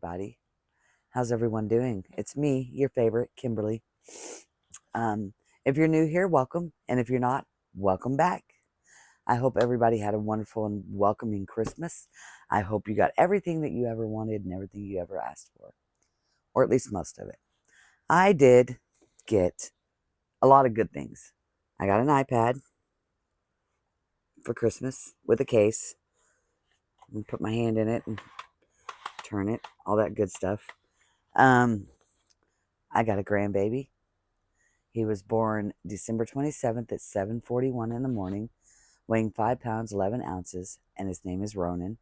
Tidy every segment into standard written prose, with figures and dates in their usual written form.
everybody. How's everyone doing? It's me, your favorite, Kimberly. If you're new here, welcome. And if you're not, welcome back. I hope everybody had a wonderful and welcoming Christmas. I hope you got everything that you ever wanted and everything you ever asked for, or at least most of it. I did get a lot of good things. I got an iPad for Christmas with a case. And put my hand in it and turn it, all that good stuff. I got a grandbaby. He was born December 27th at 7:41 in the morning, weighing 5 pounds, 11 ounces, and his name is Ronan.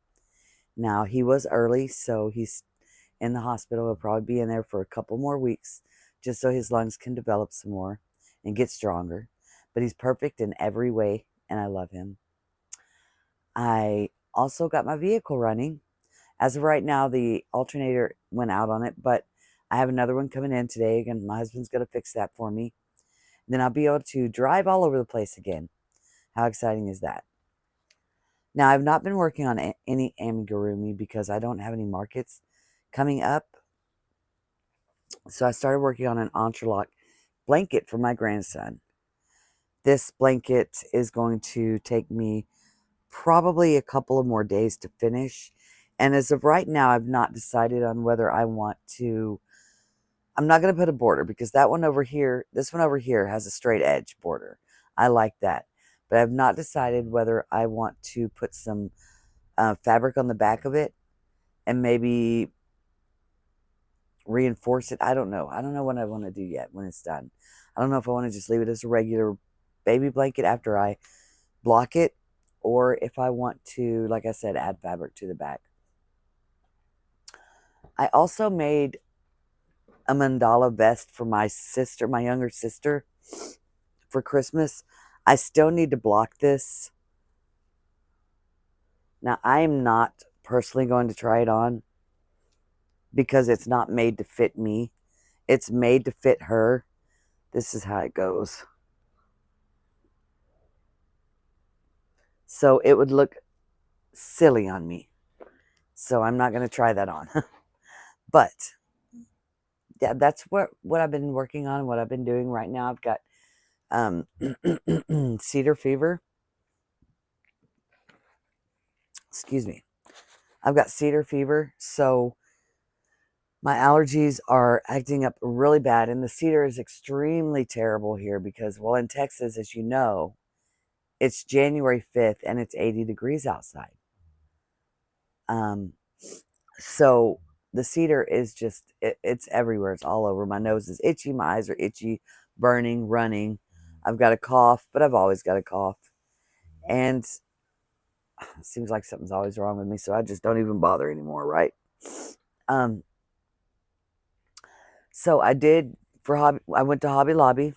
Now, he was early, so he's in the hospital. He'll probably be in there for a couple more weeks, just so his lungs can develop some more and get stronger. But he's perfect in every way, and I love him. I also got my vehicle running. As of right now, the alternator went out on it, but I have another one coming in today, and my husband's going to fix that for me. Then I'll be able to drive all over the place again. How exciting is that? Now, I've not been working on any amigurumi because I don't have any markets coming up. So I started working on an entrelac blanket for my grandson. This blanket is going to take me probably a couple of more days to finish. And as of right now, I've not decided on whether I want to. I'm not going to put a border because that one over here, this one over here has a straight edge border. I like that. But I've not decided whether I want to put some fabric on the back of it and maybe reinforce it. I don't know. I don't know what I want to do yet when it's done. I don't know if I want to just leave it as a regular baby blanket after I block it, or if I want to, like I said, add fabric to the back. I also made a mandala vest for my sister, my younger sister, for Christmas. I still need to block this. Now, I am not personally going to try it on because it's not made to fit me. It's made to fit her. This is how it goes. So it would look silly on me. So I'm not going to try that on. But yeah, that's what I've been working on and what I've been doing right now. I've got cedar fever. Excuse me. I've got cedar fever, so my allergies are acting up really bad, and the cedar is extremely terrible here because, well, in Texas, as you know, it's January 5th and it's 80 degrees outside. So the cedar is just, it's everywhere. It's all over. My nose is itchy. My eyes are itchy, burning, running. I've got a cough, but I've always got a cough. And it seems like something's always wrong with me, so I just don't even bother anymore, right? So I went to Hobby Lobby,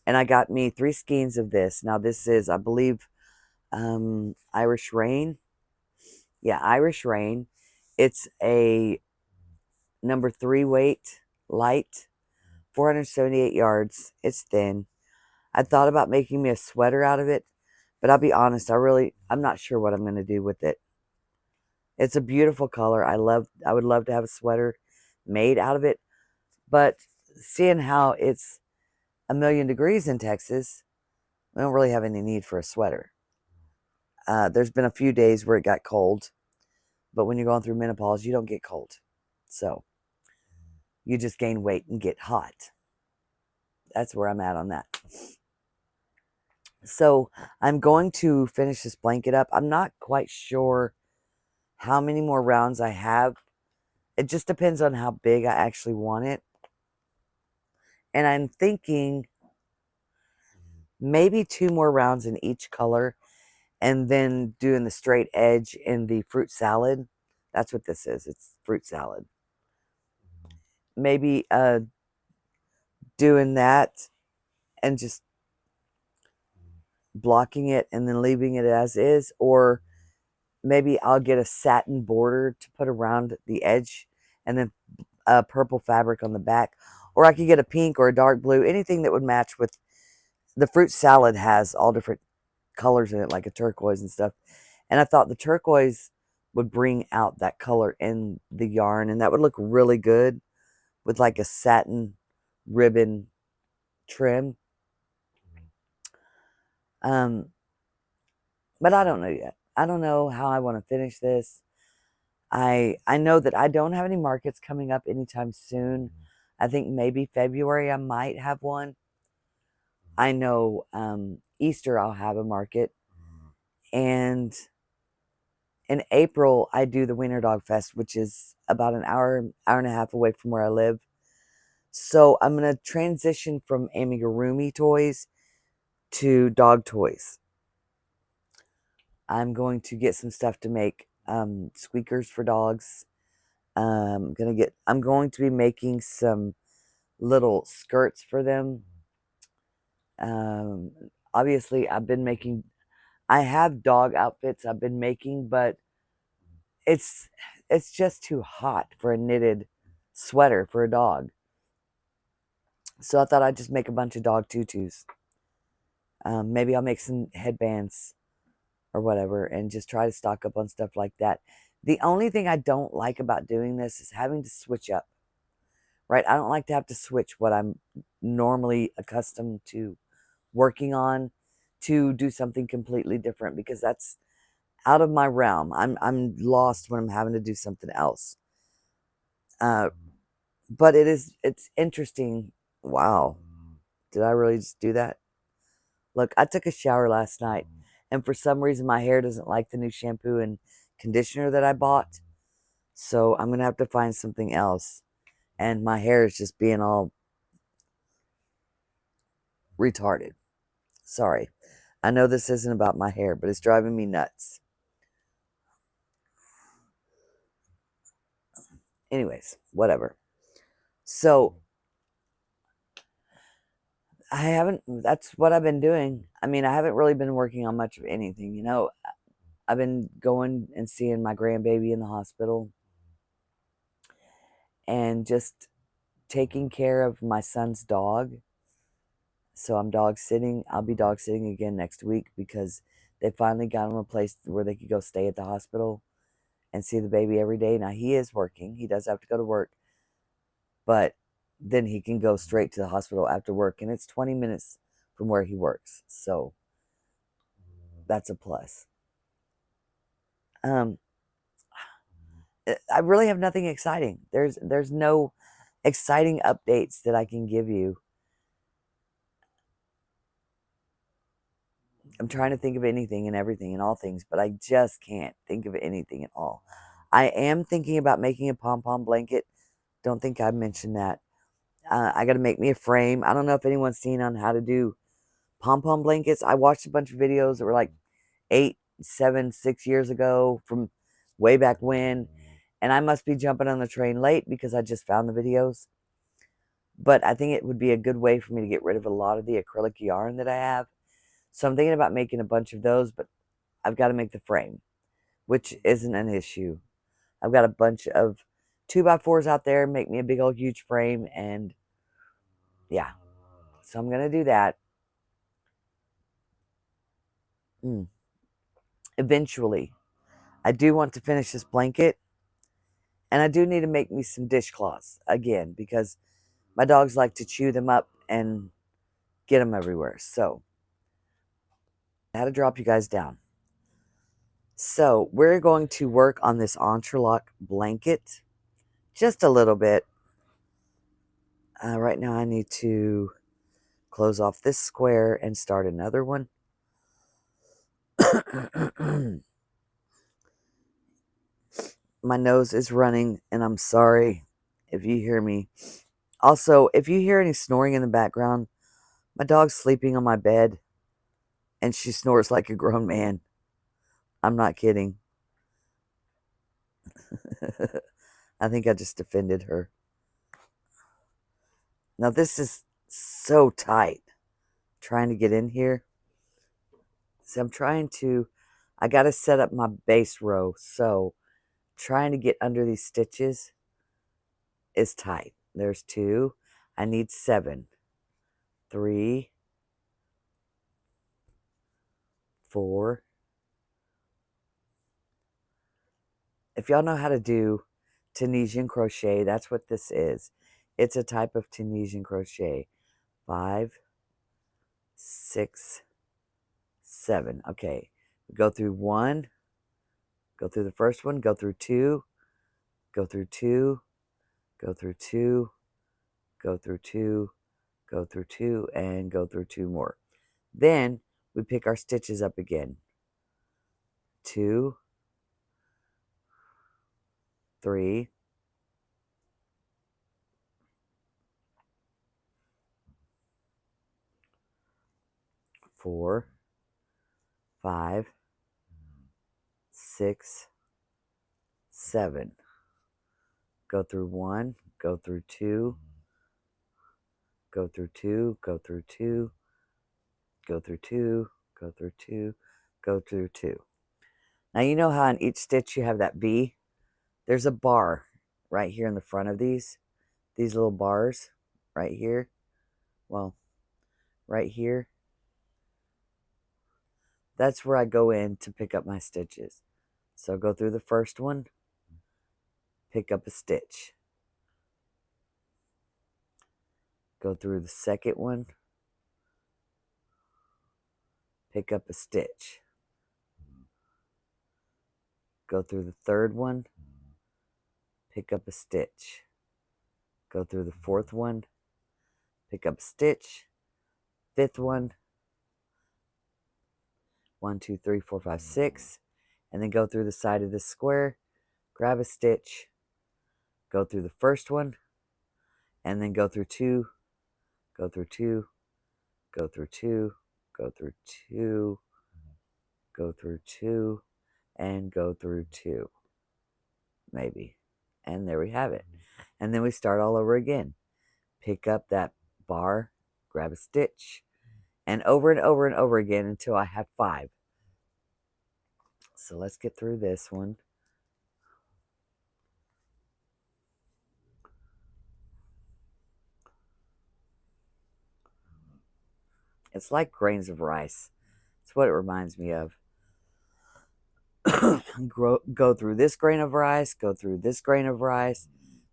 and I got me 3 skeins of this. Now, this is, I believe, Irish Rain. Yeah, Irish Rain. It's a number 3 weight, light, 478 yards. It's thin. I thought about making me a sweater out of it, but I'll be honest, I'm not sure what I'm going to do with it. It's a beautiful color. I would love to have a sweater made out of it, but seeing how it's 1,000,000 degrees in Texas, we don't really have any need for a sweater. There's been a few days where it got cold, but when you're going through menopause, you don't get cold. So you just gain weight and get hot. That's where I'm at on that. So I'm going to finish this blanket up. I'm not quite sure how many more rounds I have. It just depends on how big I actually want it. And I'm thinking maybe 2 more rounds in each color, and then doing the straight edge in the fruit salad. That's what this is. It's fruit salad. Maybe doing that and just blocking it and then leaving it as is, or maybe I'll get a satin border to put around the edge and then purple fabric on the back, or I could get a pink or a dark blue, anything that would match with the fruit salad. Has all different colors in it, like a turquoise and stuff, and I thought the turquoise would bring out that color in the yarn, and that would look really good with like a satin ribbon trim. But I don't know yet. I don't know how I want to finish this. I know that I don't have any markets coming up anytime soon. I think maybe February I might have one. I know Easter I'll have a market. And in April I do the Wiener Dog Fest, which is about an hour and a half away from where I live. So I'm going to transition from amigurumi toys to dog toys. I'm going to get some stuff to make squeakers for dogs. I'm going to be making some little skirts for them. Obviously I have dog outfits I've been making, but it's just too hot for a knitted sweater for a dog. So I thought I'd just make a bunch of dog tutus. Maybe I'll make some headbands or whatever and just try to stock up on stuff like that. The only thing I don't like about doing this is having to switch up, right? I don't like to have to switch what I'm normally accustomed to working on to do something completely different, because that's out of my realm. I'm lost when I'm having to do something else. But it's interesting. Wow. Did I really just do that? Look, I took a shower last night, and for some reason my hair doesn't like the new shampoo and conditioner that I bought. So I'm going to have to find something else. And my hair is just being all retarded. Sorry. I know this isn't about my hair, but it's driving me nuts. Anyways, whatever. So that's what I've been doing. I mean, I haven't really been working on much of anything, you know. I've been going and seeing my grandbaby in the hospital and just taking care of my son's dog. So I'm dog sitting. I'll be dog sitting again next week because they finally got him a place where they could go stay at the hospital and see the baby every day. Now, he is working. He does have to go to work, but then he can go straight to the hospital after work, and it's 20 minutes from where he works. So that's a plus. I really have nothing exciting. There's no exciting updates that I can give you. I'm trying to think of anything and everything and all things, but I just can't think of anything at all. I am thinking about making a pom-pom blanket. Don't think I mentioned that. I got to make me a frame. I don't know if anyone's seen on how to do pom-pom blankets. I watched a bunch of videos that were like 8, 7, 6 years ago from way back when. And I must be jumping on the train late because I just found the videos. But I think it would be a good way for me to get rid of a lot of the acrylic yarn that I have. So I'm thinking about making a bunch of those, but I've got to make the frame, which isn't an issue. I've got a bunch of 2x4s out there, make me a big old huge frame, and yeah. So I'm going to do that. Eventually. I do want to finish this blanket, and I do need to make me some dishcloths again because my dogs like to chew them up and get them everywhere. So I had to drop you guys down. So we're going to work on this entrelac blanket just a little bit. Right now I need to close off this square and start another one. My nose is running, and I'm sorry if you hear me. Also, if you hear any snoring in the background, my dog's sleeping on my bed, and she snores like a grown man. I'm not kidding. I think I just offended her. Now, this is so tight, trying to get in here. So I got to set up my base row, so trying to get under these stitches is tight. There's 2. I need 7. 3, 4, if y'all know how to do Tunisian crochet, that's what this is. It's a type of Tunisian crochet. 5, 6, 7. Okay, go through 1, go through the first one, go through 2, go through 2, go through 2, go through 2, go through 2, and go through 2 more. Then we pick our stitches up again. 2, 3, 4, 5, 6, 7. Go through 1, go through 2, go through 2, go through 2, go through 2, go through 2, go through 2. Now you know how in each stitch you have that V? There's a bar right here in the front of these little bars right here. Well, right here. That's where I go in to pick up my stitches. So go through the first one, pick up a stitch. Go through the second one, pick up a stitch. Go through the third one, pick up a stitch. Go through the fourth one, pick up a stitch. Fifth one, 1, 2, 3, 4, 5, 6, and then go through the side of this square, grab a stitch, go through the first one, and then go through 2, go through 2, go through 2, go through 2, go through 2, and go through 2, maybe. And there we have it. And then we start all over again. Pick up that bar, grab a stitch, and over and over and over again until I have 5. So let's get through this one. It's like grains of rice. It's what it reminds me of. Go through this grain of rice, go through this grain of rice,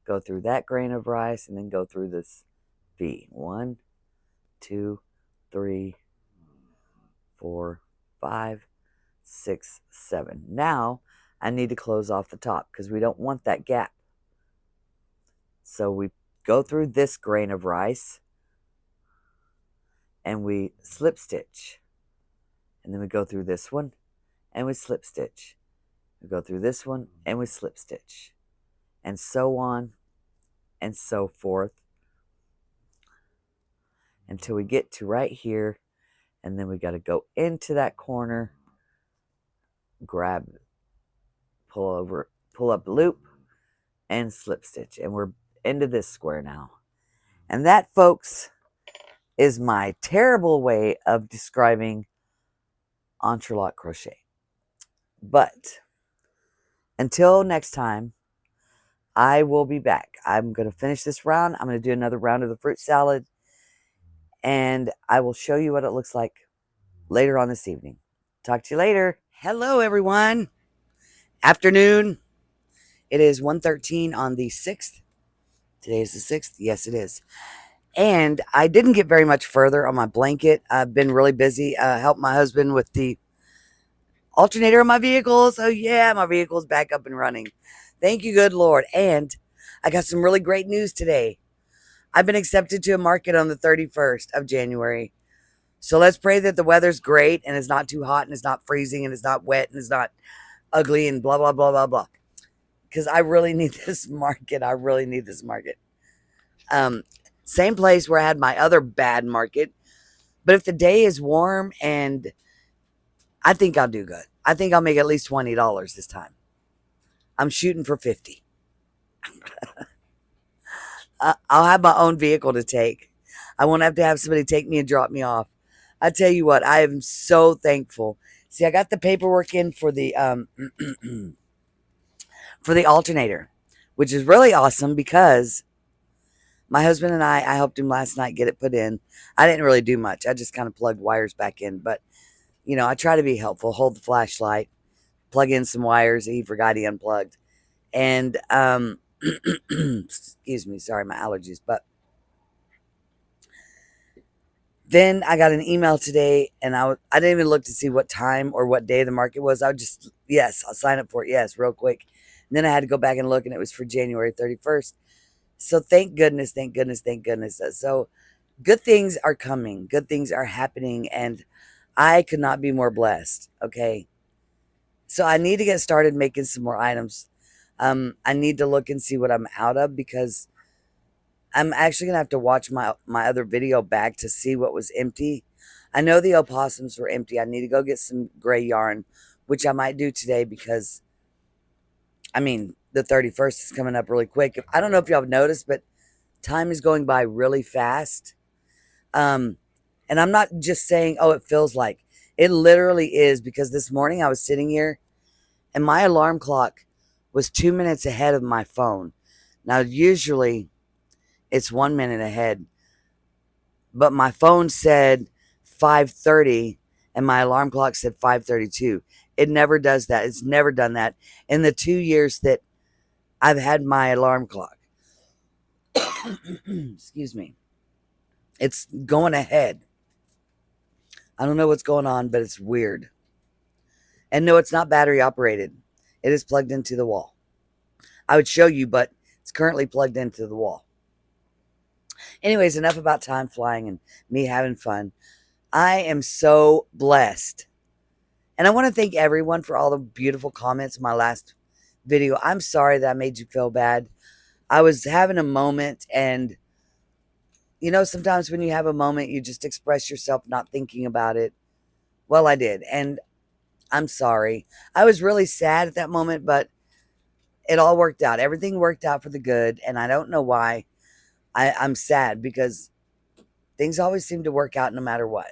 go through that grain of rice, and then go through this V. 1, 2, 3, 4, 5, 6, 7. Now I need to close off the top because we don't want that gap. So we go through this grain of rice and we slip stitch. And then we go through this one and we slip stitch. We go through this one and we slip stitch. And so on and so forth until we get to right here. And then we got to go into that corner, grab, pull up the loop, and slip stitch. And we're into this square now. And that, folks, is my terrible way of describing entrelac crochet. But until next time, I will be back. I'm going to finish this round. I'm going to do another round of the fruit salad. And I will show you what it looks like later on this evening. Talk to you later. Hello, everyone. Afternoon. It is 1:13 on the 6th. Today is the 6th. Yes, it is. And I didn't get very much further on my blanket. I've been really busy. Helped my husband with the alternator of my vehicle. So yeah, my vehicle's back up and running. Thank you, good Lord. And I got some really great news today. I've been accepted to a market on the 31st of January. So let's pray that the weather's great and it's not too hot and it's not freezing and it's not wet and it's not ugly and blah, blah, blah, blah, blah. Because I really need this market. I really need this market. Same place where I had my other bad market. But if the day is warm, and I think I'll do good. I think I'll make at least $20 this time. I'm shooting for 50. I'll have my own vehicle to take. I won't have to have somebody take me and drop me off. I tell you what, I am so thankful. See, I got the paperwork in for the for the alternator, which is really awesome because my husband and I helped him last night get it put in. I didn't really do much. I just kind of plugged wires back in, but you know, I try to be helpful. Hold the flashlight, plug in some wires that he forgot he unplugged. And excuse me, sorry, my allergies. But then I got an email today, and I didn't even look to see what time or what day the market was. I would just, yes, I'll sign up for it. Yes, real quick. And then I had to go back and look, and it was for January 31st. So thank goodness, thank goodness, thank goodness. So good things are coming, good things are happening, and I could not be more blessed. Okay. So I need to get started making some more items. I need to look and see what I'm out of, because I'm actually gonna have to watch my other video back to see what was empty. I know the opossums were empty. I need to go get some gray yarn, which I might do today, because I mean the 31st is coming up really quick. I don't know if y'all have noticed, but time is going by really fast. Um, and I'm not just saying, oh, it feels like, it literally is, because this morning I was sitting here and my alarm clock was 2 minutes ahead of my phone. Now, usually it's 1 minute ahead, but my phone said 5:30 and my alarm clock said 5:32. It never does that. It's never done that in the 2 years that I've had my alarm clock. Excuse me. It's going ahead. I don't know what's going on, but it's weird. And no, it's not battery operated. It is plugged into the wall. I would show you, but it's currently plugged into the wall. Anyways, enough about time flying and me having fun. I am so blessed. And I want to thank everyone for all the beautiful comments in my last video. I'm sorry that I made you feel bad. I was having a moment, and you know, sometimes when you have a moment, you just express yourself not thinking about it. Well, I did, and I'm sorry. I was really sad at that moment, but it all worked out. Everything worked out for the good, and I don't know why. I'm sad, because things always seem to work out no matter what.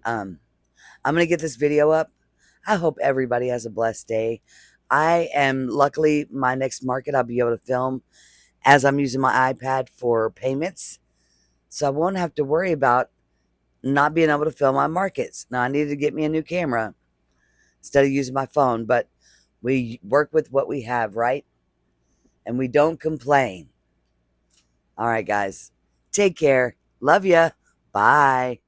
I'm going to get this video up. I hope everybody has a blessed day. I am, luckily, my next market I'll be able to film as I'm using my iPad for payments. So I won't have to worry about not being able to film my markets. Now, I needed to get me a new camera instead of using my phone, but we work with what we have, right? And we don't complain. All right, guys. Take care. Love ya. Bye.